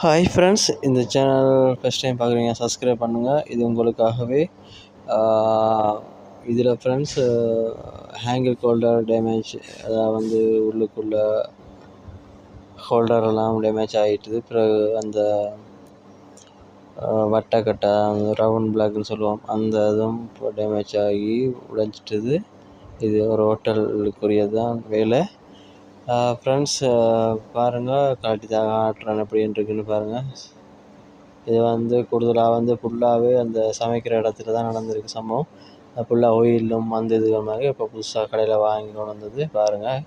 Hi friends, இந்த channel first time பார்க்குறீங்க, subscribe பண்ணுங்கள். இது உங்களுக்காகவே. இதில் ஃப்ரெண்ட்ஸ் ஹேங்கிள் ஹோல்டர் டேமேஜ், அதாவது வந்து உள்ளுக்குள்ள ஹோல்டரெல்லாம் டேமேஜ் ஆகிட்டுது. பிறகு அந்த வட்டக்கட்டை, அந்த ரவுண்ட் பிளாக்னு சொல்லுவோம், அந்த இதுவும் இப்போ டேமேஜ் ஆகி உடைஞ்சிட்டுது. இது ஒரு ஹோட்டலுக்குரியது தான் வேலை. ஃப்ரெண்ட்ஸ் பாருங்கள், காட்டுறேன் எப்படின்னு இருக்குன்னு பாருங்கள். இது வந்து கூடுதலாக ஃபுல்லாகவே அந்த சமைக்கிற இடத்துல தான் நடந்திருக்கு சம்பவம். ஃபுல்லாக ஆயிலும் அந்த இதுகள் மாதிரி இப்போ புதுசாக கடையில் வாங்கி கொண்டு வந்தது. பாருங்கள்,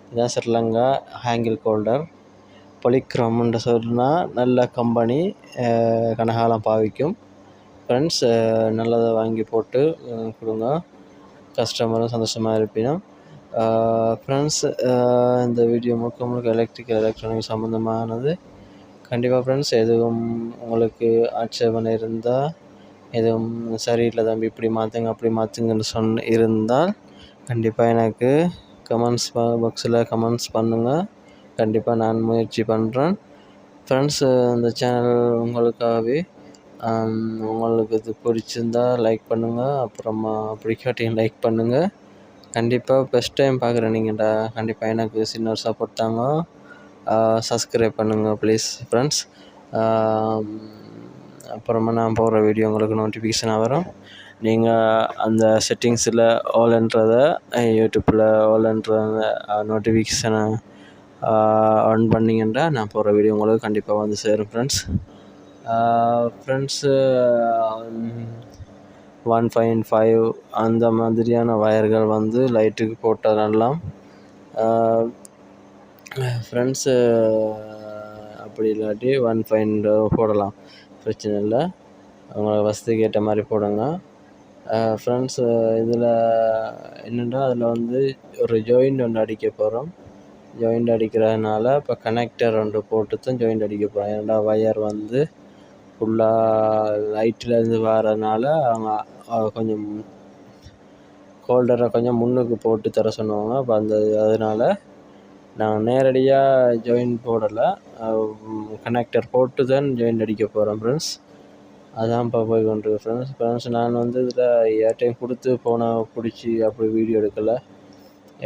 இதுதான் ஸ்ரீலங்கா ஹேங்கிள் ஹோல்டர். பொலிக்ரோம்னு சொன்னால் நல்ல கம்பெனி, கனகாலம் பாவிக்கும். ஃப்ரெண்ட்ஸ் நல்லதை வாங்கி போட்டு கொடுங்க, கஸ்டமரும் சந்தோஷமாக இருப்பினும். ஃப்ரெண்ட்ஸ் இந்த வீடியோ முழுக்க எலக்ட்ரானிக் சம்மந்தமானது. கண்டிப்பாக ஃப்ரெண்ட்ஸ், எதுவும் உங்களுக்கு ஆட்சேபனை இருந்தால், எதுவும் சரியில்லை தம்பி இப்படி மாற்றுங்க அப்படி மாற்றுங்கன்னு இருந்தால் கண்டிப்பாக எனக்கு கமெண்ட்ஸ் பாக்ஸில் கமெண்ட்ஸ் பண்ணுங்கள். கண்டிப்பாக நான் முயற்சி பண்ணுறேன். ஃப்ரெண்ட்ஸ், இந்த சேனல் உங்களுக்காகவே. உங்களுக்கு இது பிடிச்சிருந்தால் லைக் பண்ணுங்கள், அப்புறமா பிடிக்காட்டியும் லைக் பண்ணுங்கள். கண்டிப்பாக ஃபஸ்ட் டைம் பார்க்குறேன் நீங்கள்டா, கண்டிப்பாக எனக்கு சின்ன ஒரு சப்போர்ட் தாங்க. சப்ஸ்கிரைப் பண்ணுங்கள் ப்ளீஸ் ஃப்ரெண்ட்ஸ். அப்புறமா நான் போடுற வீடியோ உங்களுக்கு நோட்டிஃபிகேஷனாக வரும். நீங்கள் அந்த செட்டிங்ஸில் ஆல்ன்றதை யூடியூப்பில் ஆல்ன்ற நோட்டிஃபிகேஷனை ஆன் பண்ணிங்கன்னா நான் போடுற வீடியோ உங்களுக்கு கண்டிப்பாக வந்து சேரும் ஃப்ரெண்ட்ஸ். ஃப்ரெண்ட்ஸு 1.5 அந்த மாதிரியான வயர்கள் வந்து லைட்டுக்கு போட்டதெல்லாம் ஃப்ரெண்ட்ஸு அப்படி இல்லாட்டி 1.0 போடலாம், பிரச்சனை இல்லை. அவங்கள வசதிக்கு ஏற்ற மாதிரி போடுங்க ஃப்ரெண்ட்ஸு. இதில் என்னென்னா, அதில் வந்து ஒரு ஜாயிண்ட் ஒன்று அடிக்க போகிறோம். ஜாயிண்ட் அடிக்கிறதுனால இப்போ கனெக்டர் ஒன்று போட்டு தான் ஜாயிண்ட் அடிக்க போகிறோம். ஏன்னா வயர் வந்து ஃபுல்லாக லைட்டிலேருந்து வரதுனால அவங்க கொஞ்சம் ஹோல்டரை கொஞ்சம் முன்னுக்கு போட்டு தர சொன்னாங்க. அப்போ அதனால் நான் நேரடியாக ஜாயிண்ட் போடலை, கனெக்டர் போட்டு தான் ஜாயிண்ட் அடிக்க போகிறேன் ஃப்ரெண்ட்ஸ். அதான் இப்போ போய் கொண்டு ஃப்ரெண்ட்ஸ் நான் வந்து இதில் ஏர்டைம் கொடுத்து பிடிச்சி அப்படி வீடியோ எடுக்கலை.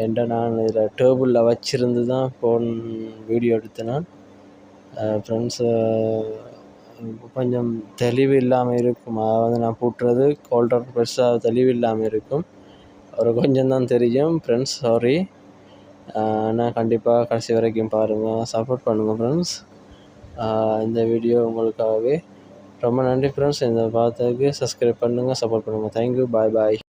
ஏன்டா நான் இதில் டேபிளில் வச்சுருந்து தான் வீடியோ எடுத்தேன் ஃப்ரெண்ட்ஸு. கொஞ்சம் தெளிவு இல்லாமல் இருக்கும், அதாவது நான் போட்டுறது ஹோல்டர் பெருசாக தெளிவு இல்லாமல் இருக்கும், ஒரு கொஞ்சம் தான் தெரியும் ஃப்ரெண்ட்ஸ், சாரி. ஆனால் கண்டிப்பாக கடைசி வரைக்கும் பாருங்கள், சப்போர்ட் பண்ணுங்கள் ஃப்ரெண்ட்ஸ். இந்த வீடியோ உங்களுக்காகவே. ரொம்ப நன்றி ஃப்ரெண்ட்ஸ். இந்த பார்த்ததுக்கு சப்ஸ்கிரைப் பண்ணுங்கள், சப்போர்ட் பண்ணுங்கள். தேங்க்யூ, பாய் பாய்.